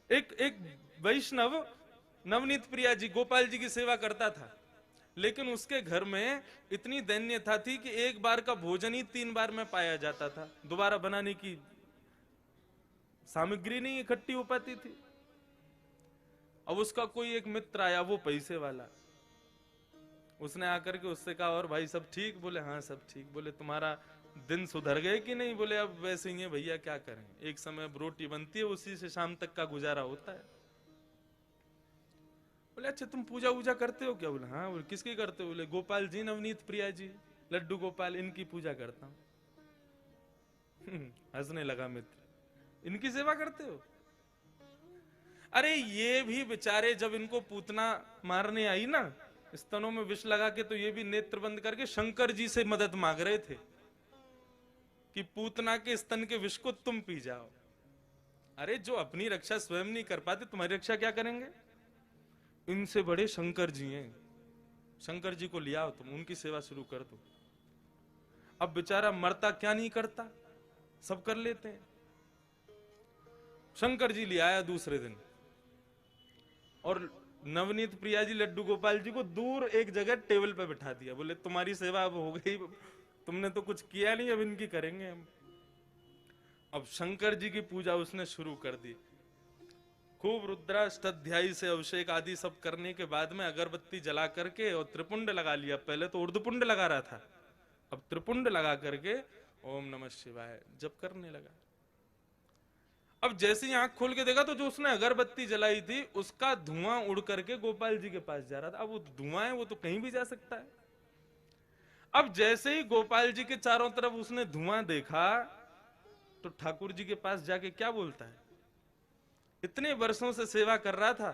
एक एक वैष्णव नवनीत प्रिया जी गोपाल जी की सेवा करता था, लेकिन उसके घर में इतनी दैन्यता थी कि एक बार का भोजन ही 3 बार में पाया जाता था, दोबारा बनाने की सामग्री नहीं इकट्ठी हो पाती थी। अब उसका कोई एक मित्र आया, वो पैसे वाला, उसने आकर के उससे कहा और भाई सब ठीक? बोले हाँ सब ठीक। बोले तुम्हारा दिन सुधर गए कि नहीं? बोले अब वैसे ही है भैया, क्या करें, एक समय अब रोटी बनती है, उसी से शाम तक का गुजारा होता है। बोले अच्छा तुम पूजा वूजा करते हो क्या? बोले हाँ। बोले किसकी करते हो? बोले गोपाल जी, नवनीत प्रिया जी, लड्डू गोपाल, इनकी पूजा करता हूं। हंसने लगा मित्र, इनकी सेवा करते हो? अरे ये भी बेचारे जब इनको पूतना मारने आई ना, स्तनों में विष लगा के, तो ये भी नेत्र बंद करके शंकर जी से मदद मांग रहे थे कि पूतना के स्तन के विष को तुम पी जाओ। अरे जो अपनी रक्षा स्वयं नहीं कर पाते, तुम्हारी रक्षा क्या करेंगे? इनसे बड़े शंकर जी हैं, शंकर जी को लिया तुम, उनकी सेवा शुरू कर दो। अब बेचारा मरता क्या नहीं करता, सब कर लेते हैं। शंकर जी ले आया दूसरे दिन, और नवनीत प्रिया जी लड्डू गोपाल जी को दूर एक जगह टेबल पे बिठा दिया। बोले तुम्हारी सेवा अब हो गई, तुमने तो कुछ किया नहीं, अब इनकी करेंगे हम। अब शंकर जी की पूजा उसने शुरू कर दी, खूब रुद्राष्टाध्यायी से अभिषेक आदि सब करने के बाद में अगरबत्ती जला करके और त्रिपुंड लगा लिया। पहले तो ऊर्ध्वपुंड लगा रहा था, अब त्रिपुंड लगा करके ओम नमः शिवाय जप करने लगा। अब जैसे ही आंख खोल के देखा तो जो उसने अगरबत्ती जलाई थी उसका धुआं उड़ करके गोपाल जी के पास जा रहा था। अब वो धुआं है, वो तो कहीं भी जा सकता है। अब जैसे ही गोपाल जी के चारों तरफ उसने धुआं देखा तो ठाकुर जी के पास जाके क्या बोलता है, इतने वर्षों से सेवा कर रहा था,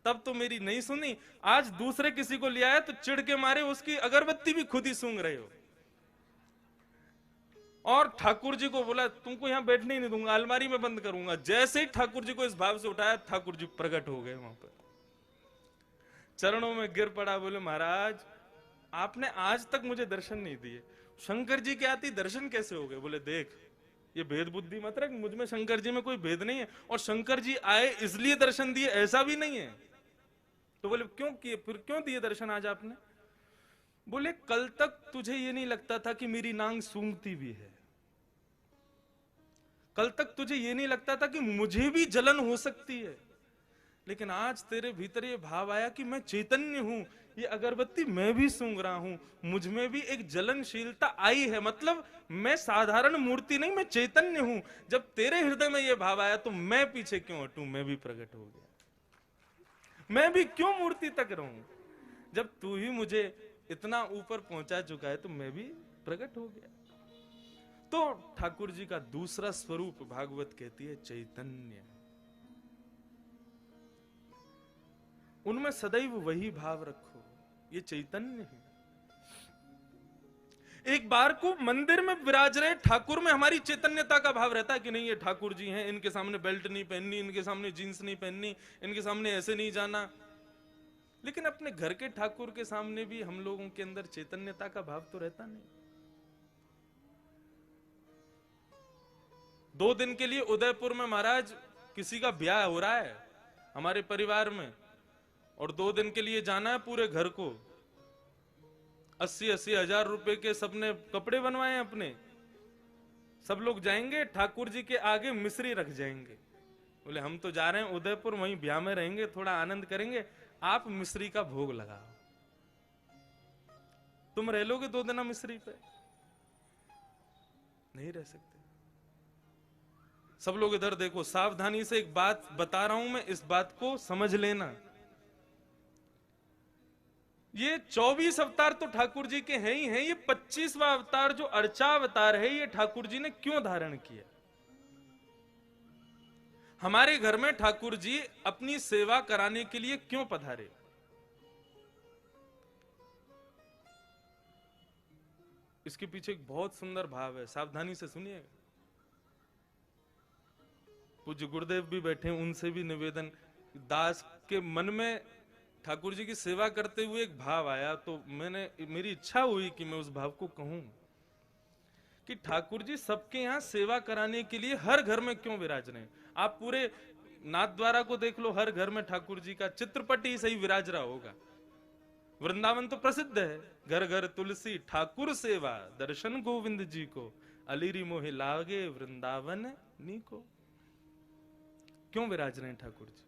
तब तो मेरी नहीं सुनी, आज दूसरे किसी को ले आया तो चिढ़ के मारे उसकी अगरबत्ती भी खुद ही सूंघ रहे हो। और ठाकुर जी को बोला तुमको यहां बैठने ही नहीं दूंगा, अलमारी में बंद करूंगा। जैसे ही ठाकुर जी को इस भाव से उठाया, ठाकुर जी प्रकट हो गए वहां पर, चरणों में गिर पड़ा। बोले महाराज आपने आज तक मुझे दर्शन नहीं दिए, शंकर जी के आती दर्शन कैसे हो गए? बोले देख ये भेद बुद्धि मत रख, मुझ में शंकर जी में कोई भेद नहीं है, और शंकर जी आए इसलिए दर्शन दिए ऐसा भी नहीं है। तो बोले क्यों किए, फिर क्यों दिए दर्शन आज आपने? बोले कल तक तुझे ये नहीं लगता था कि मेरी नांग सूंघती भी है, कल तक तुझे ये नहीं लगता था कि मुझे भी जलन हो सकती है, लेकिन आज तेरे भीतर ये भाव आया कि मैं चैतन्य हूं, ये अगरबत्ती मैं भी सूंघ रहा हूं, मुझ में भी एक जलनशीलता आई है, मतलब मैं साधारण मूर्ति नहीं, मैं चैतन्य हूं। जब तेरे हृदय में ये भाव आया तो मैं पीछे क्यों हटूं, मैं भी प्रकट हो गया, मैं भी क्यों मूर्ति तक रहूं? जब तू ही मुझे इतना ऊपर पहुंचा चुका है तो मैं भी प्रकट हो गया। तो ठाकुर जी का दूसरा स्वरूप भागवत कहती है चैतन्य, उनमें सदैव वही भाव रखो, ये चैतन्य है। एक बार को मंदिर में विराज रहे ठाकुर में हमारी चैतन्यता का भाव रहता है कि नहीं ये ठाकुर जी हैं, इनके सामने बेल्ट नहीं पहननी, इनके सामने जींस नहीं पहननी, इनके सामने ऐसे नहीं जाना। लेकिन अपने घर के ठाकुर के सामने भी हम लोगों के अंदर चैतन्यता का भाव तो रहता नहीं। 2 दिन के लिए उदयपुर में महाराज किसी का ब्याह हो रहा है हमारे परिवार में, और 2 दिन के लिए जाना है पूरे घर को। 80-80 हजार रुपए के सबने कपड़े बनवाए अपने, सब लोग जाएंगे, ठाकुर जी के आगे मिश्री रख जाएंगे। बोले हम तो जा रहे हैं उदयपुर, वहीं ब्याह में रहेंगे, थोड़ा आनंद करेंगे, आप मिश्री का भोग लगाओ। तुम रह लोगे 2 दिन मिश्री पे? नहीं रह सकते। सब लोग इधर देखो, सावधानी से एक बात बता रहा हूं मैं, इस बात को समझ लेना। ये 24 अवतार तो ठाकुर जी के हैं ही हैं, ये 25वां अवतार जो अर्चा अवतार है, ये ठाकुर जी ने क्यों धारण किया? हमारे घर में ठाकुर जी अपनी सेवा कराने के लिए क्यों पधारे? इसके पीछे एक बहुत सुंदर भाव है, सावधानी से सुनिएगा। पूज्य गुरुदेव भी बैठे, उनसे भी निवेदन, दास के मन में ठाकुर जी की सेवा करते हुए एक भाव आया, तो मेरी इच्छा हुई कि मैं उस भाव को कहूं कि ठाकुर जी सबके यहां सेवा कराने के लिए हर घर में क्यों विराज रहे हैं। आप पूरे नाथ द्वारा को देख लो, हर घर में ठाकुर जी का चित्रपट ही सही विराज रहा होगा। वृंदावन तो प्रसिद्ध है, घर घर तुलसी ठाकुर सेवा, दर्शन गोविंद जी को, अलीरी मोहि लागे वृंदावन नी को। क्यों विराज रहे हैं ठाकुर जी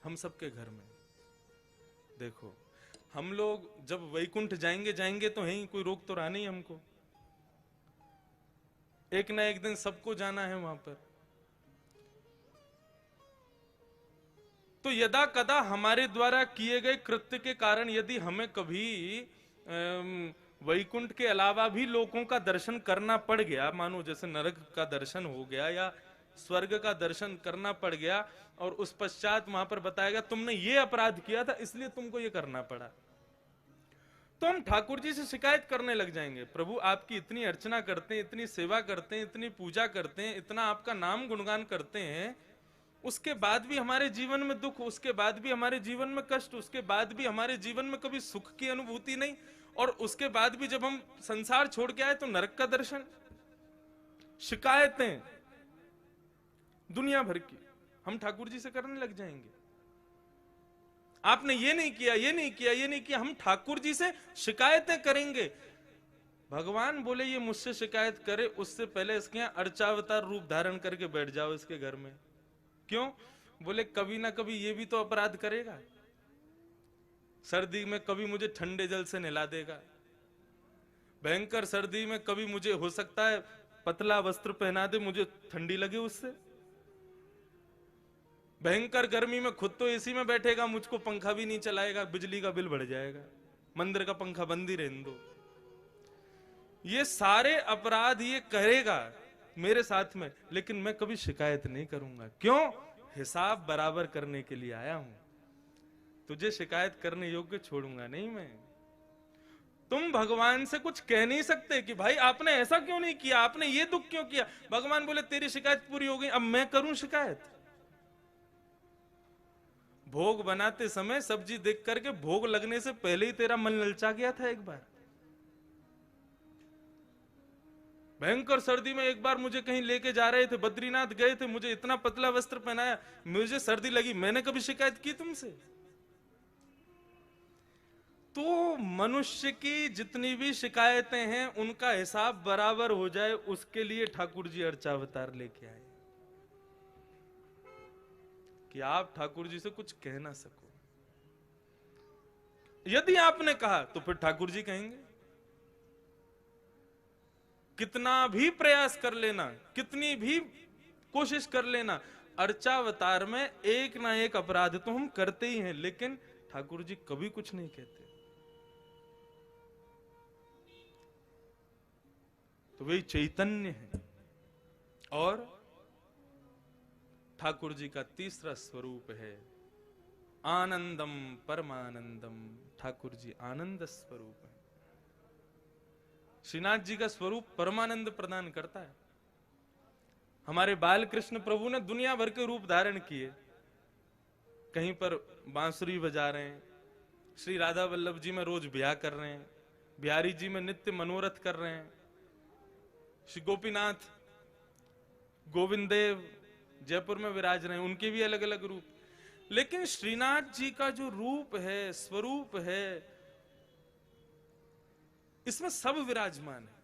हम सबके घर में? देखो, हम लोग जब वैकुंठ जाएंगे जाएंगे तो है, कोई रोक तो रहा नहीं हमको, एक ना एक दिन सबको जाना है वहां पर। तो यदा कदा हमारे द्वारा किए गए कृत्य के कारण यदि हमें कभी वैकुंठ के अलावा भी लोगों का दर्शन करना पड़ गया, मानो जैसे नरक का दर्शन हो गया या स्वर्ग का दर्शन करना पड़ गया, और उस पश्चात वहां पर बताया गया तुमने ये अपराध किया था इसलिए तुमको ये करना पड़ा, तो हम ठाकुर जी से शिकायत करने लग जाएंगे, प्रभु आपकी इतनी अर्चना करते हैं, इतनी सेवा करते हैं, इतनी पूजा करते हैं, इतना आपका नाम गुणगान करते हैं, उसके बाद भी हमारे जीवन में दुख, उसके बाद भी हमारे जीवन में कष्ट, उसके बाद भी हमारे जीवन में कभी सुख की अनुभूति नहीं, और उसके बाद भी जब हम संसार छोड़ के आए तो नरक का दर्शन। शिकायतें दुनिया भर की हम ठाकुर जी से करने लग जाएंगे, आपने ये नहीं किया, ये नहीं किया, ये नहीं किया, हम ठाकुर जी से शिकायतें करेंगे। भगवान बोले ये मुझसे शिकायत करे उससे पहले इसके यहां अर्चावतार रूप धारण करके बैठ जाओ इसके घर में। क्यों? बोले कभी ना कभी ये भी तो अपराध करेगा, सर्दी में कभी मुझे ठंडे जल से नहला देगा, भयंकर सर्दी में कभी मुझे हो सकता है पतला वस्त्र पहना दे, मुझे ठंडी लगे उससे, भयंकर गर्मी में खुद तो एसी में बैठेगा, मुझको पंखा भी नहीं चलाएगा, बिजली का बिल बढ़ जाएगा, मंदिर का पंखा बंद ही रहने दो। ये सारे अपराध ये करेगा मेरे साथ में, लेकिन मैं कभी शिकायत नहीं करूंगा। क्यों? हिसाब बराबर करने के लिए आया हूं, तुझे शिकायत करने योग्य छोड़ूंगा नहीं मैं। तुम भगवान से कुछ कह नहीं सकते कि भाई आपने ऐसा क्यों नहीं किया, आपने ये दुख क्यों किया। भगवान बोले तेरी शिकायत पूरी हो गई, अब मैं करूं शिकायत। भोग बनाते समय सब्जी देख करके भोग लगने से पहले ही तेरा मन ललचा गया था। एक बार भयंकर सर्दी में एक बार मुझे कहीं लेके जा रहे थे, बद्रीनाथ गए थे, मुझे इतना पतला वस्त्र पहनाया, मुझे सर्दी लगी, मैंने कभी शिकायत की तुमसे? तो मनुष्य की जितनी भी शिकायतें हैं उनका हिसाब बराबर हो जाए, उसके लिए ठाकुर जी अर्चावतार लेके आए कि आप ठाकुर जी से कुछ कह ना सको। यदि आपने कहा तो फिर ठाकुर जी कहेंगे। कितना भी प्रयास कर लेना, कितनी भी कोशिश कर लेना, अर्चावतार में एक ना एक अपराध तो हम करते ही हैं, लेकिन ठाकुर जी कभी कुछ नहीं कहते। तो वही चैतन्य है। और ठाकुर जी का तीसरा स्वरूप है आनंदम परमानंदम। ठाकुर जी आनंद स्वरूप है। श्रीनाथ जी का स्वरूप परमानंद प्रदान करता है। हमारे बाल कृष्ण प्रभु ने दुनिया भर के रूप धारण किए, कहीं पर बांसुरी बजा रहे हैं, श्री राधा वल्लभ जी में रोज ब्याह कर रहे हैं, बिहारी जी में नित्य मनोरथ कर रहे हैं, श्री गोपीनाथ गोविंद देव जयपुर में विराज रहे हैं, उनके भी अलग अलग रूप। लेकिन श्रीनाथ जी का जो रूप है, स्वरूप है, इसमें सब विराजमान है,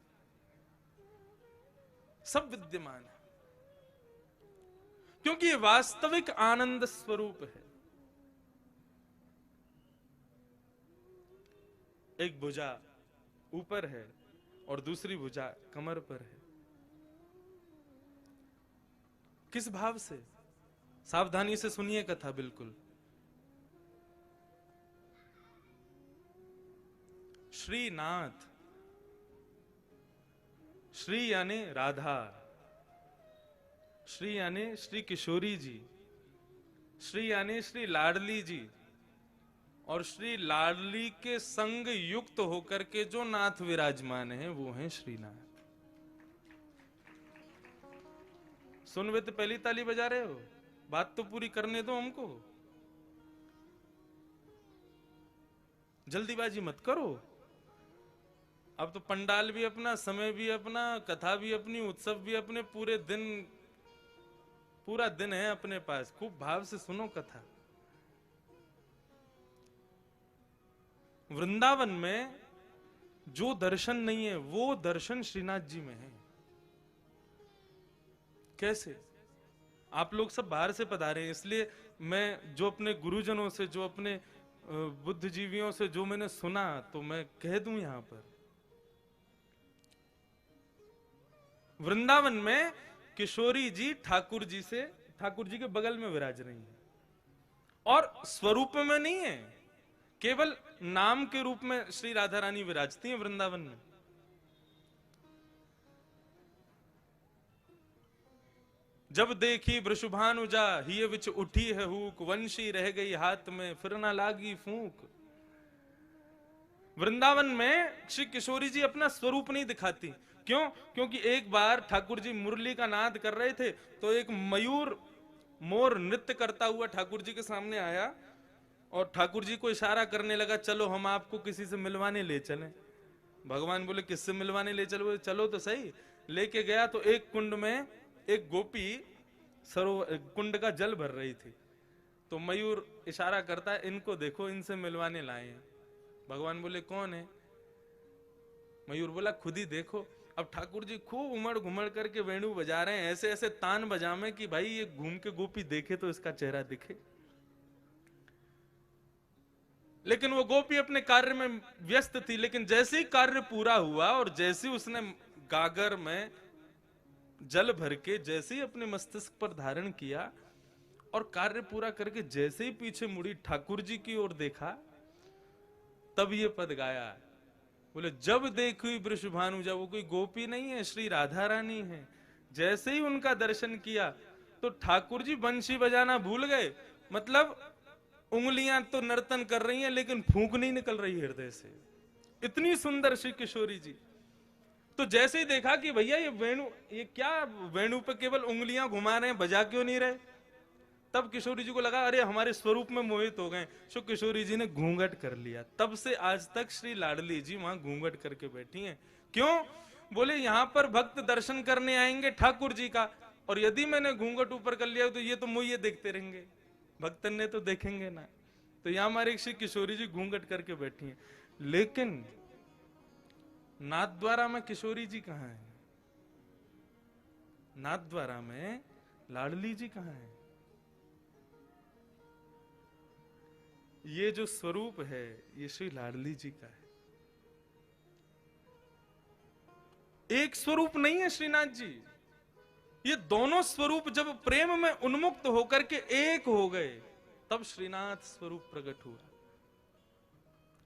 सब विद्यमान है, क्योंकि ये वास्तविक आनंद स्वरूप है। एक भुजा ऊपर है और दूसरी भुजा कमर पर है। किस भाव से? सावधानी से सुनिए कथा बिल्कुल। श्रीनाथ, श्री यानी राधा, श्री यानी श्री किशोरी जी, श्री यानी श्री लाडली जी, और श्री लाडली के संग युक्त होकर के जो नाथ विराजमान है वो है श्रीनाथ। सुनवे तो पहली ताली बजा रहे हो, बात तो पूरी करने दो हमको, जल्दीबाजी मत करो। अब तो पंडाल भी अपना, समय भी अपना, कथा भी अपनी, उत्सव भी अपने, पूरे पूरा दिन है अपने पास, खूब भाव से सुनो कथा। वृंदावन में जो दर्शन नहीं है वो दर्शन श्रीनाथ जी में है। कैसे? आप लोग सब बाहर से पधारे हैं, इसलिए मैं जो अपने गुरुजनों से, जो अपने बुद्धिजीवियों से जो मैंने सुना, तो मैं कह दूं यहां पर। वृंदावन में किशोरी जी ठाकुर जी के बगल में विराज रही है, और स्वरूप में नहीं है, केवल नाम के रूप में श्री राधा रानी विराजती हैं वृंदावन में। जब देखी वृषभानुजा हिय विच उठी है हुक, वंशी रह गई हाथ में फिर ना लागी फूंक। वृंदावन में श्री किशोरी जी अपना स्वरूप नहीं दिखाती। क्यों? क्योंकि एक बार ठाकुर जी मुरली का नाद कर रहे थे, तो एक मयूर मोर नृत्य करता हुआ ठाकुर जी के सामने आया और ठाकुर जी को इशारा करने लगा, चलो हम आपको किसी से मिलवाने ले चलें। भगवान बोले किससे मिलवाने ले चलो? चलो तो सही। लेके गया तो एक कुंड में एक गोपी कुंड का जल भर रही थी, तो मयूर इशारा करता है, इनको देखो, इनसे मिलवाने लाए हैं। भगवान बोले कौन है? मयूर बोला खुद ही देखो। अब ठाकुर जी खूब उमड़ घुमड़ करके वेणु बजा रहे हैं, ऐसे ऐसे तान बजामे कि भाई ये घूम के गोपी देखे तो इसका चेहरा दिखे। लेकिन वो गोपी अपने कार्य में व्यस्त थी। लेकिन जैसे ही कार्य पूरा हुआ और जैसे ही उसने गागर में जल भर के जैसे ही अपने मस्तिष्क पर धारण किया और कार्य पूरा करके जैसे ही पीछे मुड़ी ठाकुर जी की ओर देखा, तब ये पद गाया। बोले जब देखी वृषभानुजा, वो कोई गोपी नहीं है, श्री राधा रानी है। जैसे ही उनका दर्शन किया तो ठाकुर जी बंशी बजाना भूल गए। मतलब उंगलियां तो नर्तन कर रही हैं लेकिन फूंक नहीं निकल रही हृदय से, इतनी सुंदर श्री किशोरी जी। तो जैसे ही देखा कि भैया ये वेणु, ये क्या वेणु पे केवल उंगलियां घुमा रहे हैं, बजा क्यों नहीं रहे, तब किशोरी जी को लगा अरे हमारे स्वरूप में मोहित हो गए। सो किशोरी जी ने घूंघट कर लिया। तब से आज तक श्री लाडली जी वहां घूंघट करके बैठी हैं। क्यों? बोले यहां पर भक्त दर्शन करने आएंगे ठाकुर जी का, और यदि मैंने घूंघट ऊपर कर लिया तो ये तो मुझे देखते रहेंगे, भक्तन ने तो देखेंगे ना। तो यहां हमारे श्री किशोरी जी घूंघट करके बैठी हैं। लेकिन नाथद्वारा में किशोरी जी कहां है? नाथद्वारा में लाडली जी कहां है? ये जो स्वरूप है ये श्री लाडली जी का है, एक स्वरूप नहीं है श्रीनाथ जी। ये दोनों स्वरूप जब प्रेम में उन्मुक्त होकर के एक हो गए, तब श्रीनाथ स्वरूप प्रकट हुआ।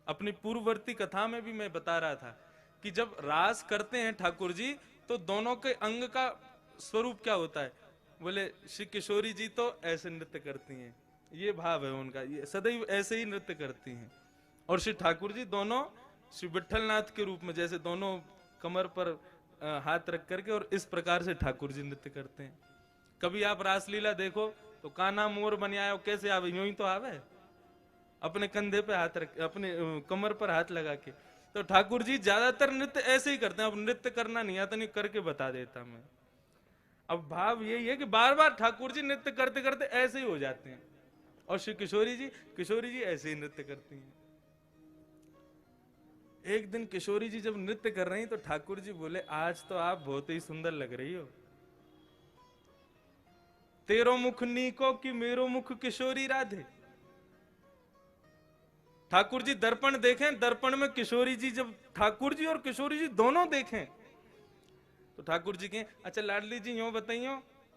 अपनी पूर्ववर्ती कथा में भी मैं बता रहा था कि जब रास करते हैं ठाकुर जी, तो दोनों के अंग का स्वरूप क्या होता है? बोले श्री किशोरी जी तो ऐसे नृत्य करती हैं, ये भाव है उनका, ये सदैव ऐसे ही नृत्य करती हैं। और श्री ठाकुर जी दोनों श्री विठलनाथ के रूप में, जैसे दोनों कमर पर हाथ रख करके और इस प्रकार से ठाकुर जी नृत्य करते हैं। कभी आप रासलीला देखो तो कान्हा मोर बन आयो, कैसे आवे? यूं ही तो आवे, अपने कंधे पे हाथ रख, अपने कमर पर हाथ लगा के। तो ठाकुर जी ज्यादातर नृत्य ऐसे ही करते हैं। अब नृत्य करना नहीं आता, नहीं करके बता देता मैं। अब भाव यही है कि बार बार ठाकुर जी नृत्य करते करते ऐसे ही हो जाते हैं, और श्री किशोरी जी ऐसे ही नृत्य करती हैं। एक दिन किशोरी जी जब नृत्य कर रही तो ठाकुर जी बोले आज तो आप बहुत ही सुंदर लग रही हो, तेरो मुख नीको कि मेरो मुख किशोरी राधे। ठाकुर जी दर्पण देखें, दर्पण में किशोरी जी, जब ठाकुर जी और किशोरी जी दोनों देखें तो ठाकुर जी कहें अच्छा लाडली जी यूं बताइयो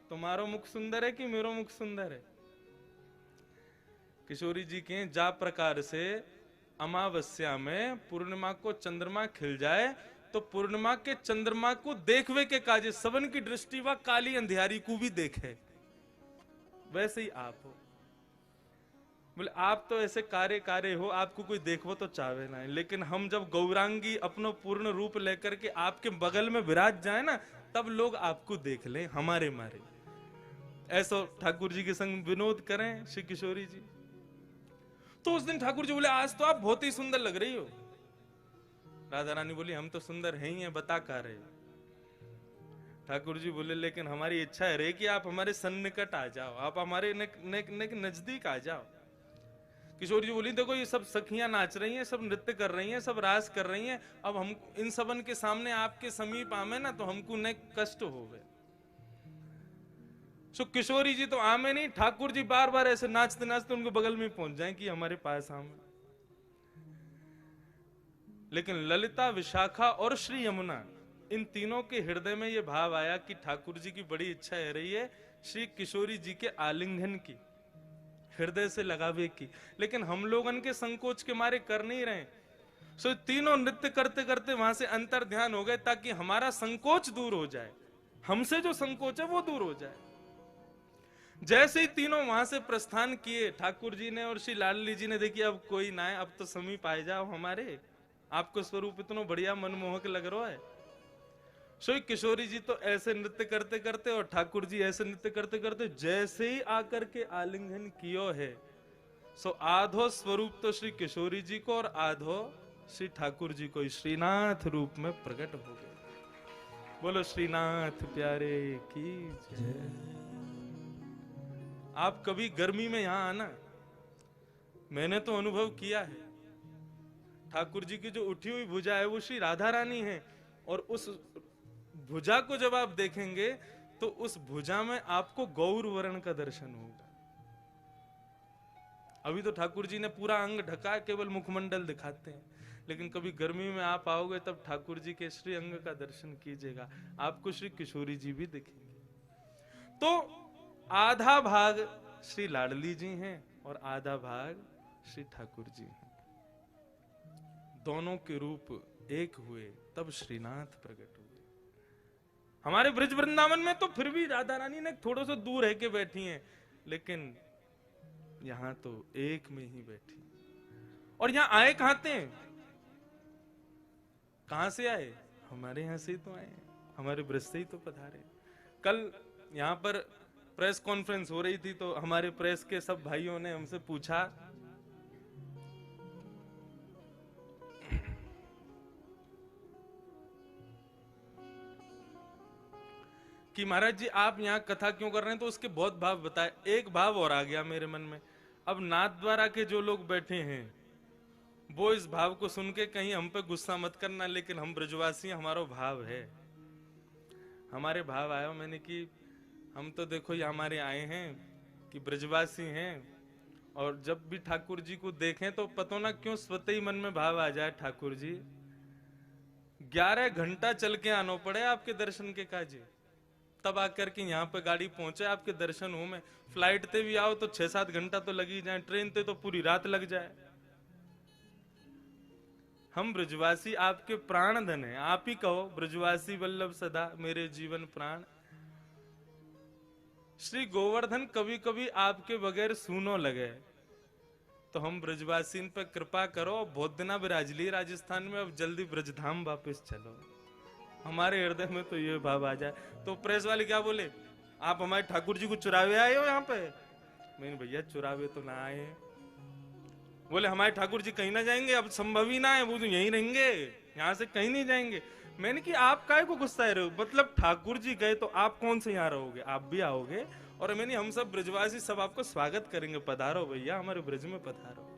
तुम्हारो मुख सुंदर है कि मेरो मुख सुंदर है? किशोरी जी कहें जा प्रकार से अमावस्या में पूर्णिमा को चंद्रमा खिल जाए तो पूर्णिमा के चंद्रमा को देखवे के काजे सबन की दृष्टि व काली अंधियारी को भी देखे, वैसे ही आप हो। बोले आप तो ऐसे कार्य हो, आपको कोई देखो तो चाहे ना। लेकिन हम जब गौरांगी अपनो पूर्ण रूप लेकर के आपके बगल में विराज जाए ना, तब लोग आपको देख लें हमारे मारे। ऐसा ठाकुर जी के संग विनोद करें श्री किशोरी जी। तो उस दिन ठाकुर जी बोले आज तो आप बहुत ही सुंदर लग रही हो। राधा रानी बोली हम तो सुंदर हैं ही हैं, बता का रहे। ठाकुर जी बोले लेकिन हमारी इच्छा है रे कि आप हमारे सन्निकट आ जाओ, आप हमारे नजदीक आ जाओ। किशोरी जी बोली देखो ये सब सखियां नाच रही हैं, सब नृत्य कर रही हैं, सब रास कर रही हैं, अब हम इन सबन के सामने आपके समीप आमे ना तो हमको न कष्ट होवे। सो किशोरी जी तो आमे नहीं, ठाकुर जी बार बार ऐसे नाचते नाचते उनके बगल में पहुंच जाएं कि हमारे पास आमे। लेकिन ललिता, विशाखा और श्री यमुना, इन तीनों के हृदय में यह भाव आया कि ठाकुर जी की बड़ी इच्छा है रही है श्री किशोरी जी के आलिंगन की, हृदय से लगावे की, लेकिन हम लोगन के संकोच के मारे कर नहीं रहे। सो तीनों नृत्य करते करते वहां से अंतर ध्यान हो गए ताकि हमारा संकोच दूर हो जाए, हमसे जो संकोच है वो दूर हो जाए। जैसे ही तीनों वहां से प्रस्थान किए, ठाकुर जी ने और श्री लाडली जी ने देखी अब कोई ना है, अब तो समीप आ जाओ हमारे, आपको स्वरूप इतना बढ़िया मनमोहक लग रहा है। सो किशोरी जी तो ऐसे नृत्य करते करते और ठाकुर जी ऐसे नृत्य करते करते जैसे ही आकर के आलिंगन कियो है, सो आधो स्वरूप तो श्री किशोरी जी को और आधो श्री ठाकुर जी को श्रीनाथ रूप में प्रकट हो गए। बोलो श्रीनाथ प्यारे की जय। आप कभी गर्मी में यहां आना, मैंने तो अनुभव किया है, ठाकुर जी की जो उठी हुई भुजा है वो श्री राधा रानी है, और उस भुजा को जब आप देखेंगे तो उस भुजा में आपको गौर वर्ण का दर्शन होगा। अभी तो ठाकुर जी ने पूरा अंग ढका, केवल मुखमंडल दिखाते हैं, लेकिन कभी गर्मी में आप आओगे तब ठाकुर जी के श्री अंग का दर्शन कीजिएगा, आपको श्री किशोरी जी भी दिखेंगे। तो आधा भाग श्री लाडली जी हैं और आधा भाग श्री ठाकुर जी हैं, दोनों के रूप एक हुए तब श्रीनाथ प्रकट हुए। हमारे ब्रज वृंदावन में तो फिर भी राधा रानी ने थोड़ा सा दूर है के बैठी हैं, लेकिन यहां तो एक में ही बैठी। और यहां आए कहां थे, कहां से आए, हमारे यहां से ही तो आए, हमारे ब्रज से ही तो पधारे। कल यहां पर प्रेस कॉन्फ्रेंस हो रही थी तो हमारे प्रेस के सब भाइयों ने हमसे पूछा कि महाराज जी आप यहाँ कथा क्यों कर रहे हैं, तो उसके बहुत भाव बताए। एक भाव और आ गया मेरे मन में, अब नाथ द्वारा के जो लोग बैठे हैं वो इस भाव को सुन के कहीं हम पे गुस्सा मत करना, लेकिन हम ब्रजवासी हमारा भाव है, हमारे भाव आया। मैंने कि हम तो देखो ये हमारे आए हैं कि ब्रजवासी हैं, और जब भी ठाकुर जी को देखें तो पता ना क्यों स्वतः ही मन में भाव आ जाए, ठाकुर जी 11 घंटा चल के आना पड़े आपके दर्शन के काजे, तब आकर के यहाँ पे गाड़ी पहुंचे आपके दर्शन हो में। फ्लाइट ते भी आओ तो 6-7 घंटा तो लग ही जाए, ट्रेन ते तो पूरी रात लग जाए। हम ब्रजवासी आपके प्राण धन है, आप ही कहो ब्रजवासी वल्लभ सदा मेरे जीवन प्राण। श्री गोवर्धन कभी कभी आपके बगैर सूनो लगे, तो हम ब्रजवासी पे कृपा करो, बहुत दिना विराज ली राजस्थान में, अब जल्दी ब्रजधाम वापस चलो। हमारे हृदय में तो ये भाव आ जाए। तो प्रेस वाले क्या बोले, आप हमारे ठाकुर जी को चुरावे आए हो यहाँ पे? मैंने भैया चुरावे तो ना आए। बोले हमारे ठाकुर जी कहीं ना जाएंगे, अब संभव ही ना है, वो तो यहीं रहेंगे, यहाँ से कहीं नहीं जाएंगे। मैंने कि आप काहे को गुस्सा रहे हो, मतलब ठाकुर जी गए तो आप कौन से यहाँ रहोगे, आप भी आओगे। और मैंने हम सब ब्रजवासी सब आपको स्वागत करेंगे, पधारो भैया हमारे ब्रज में पधारो।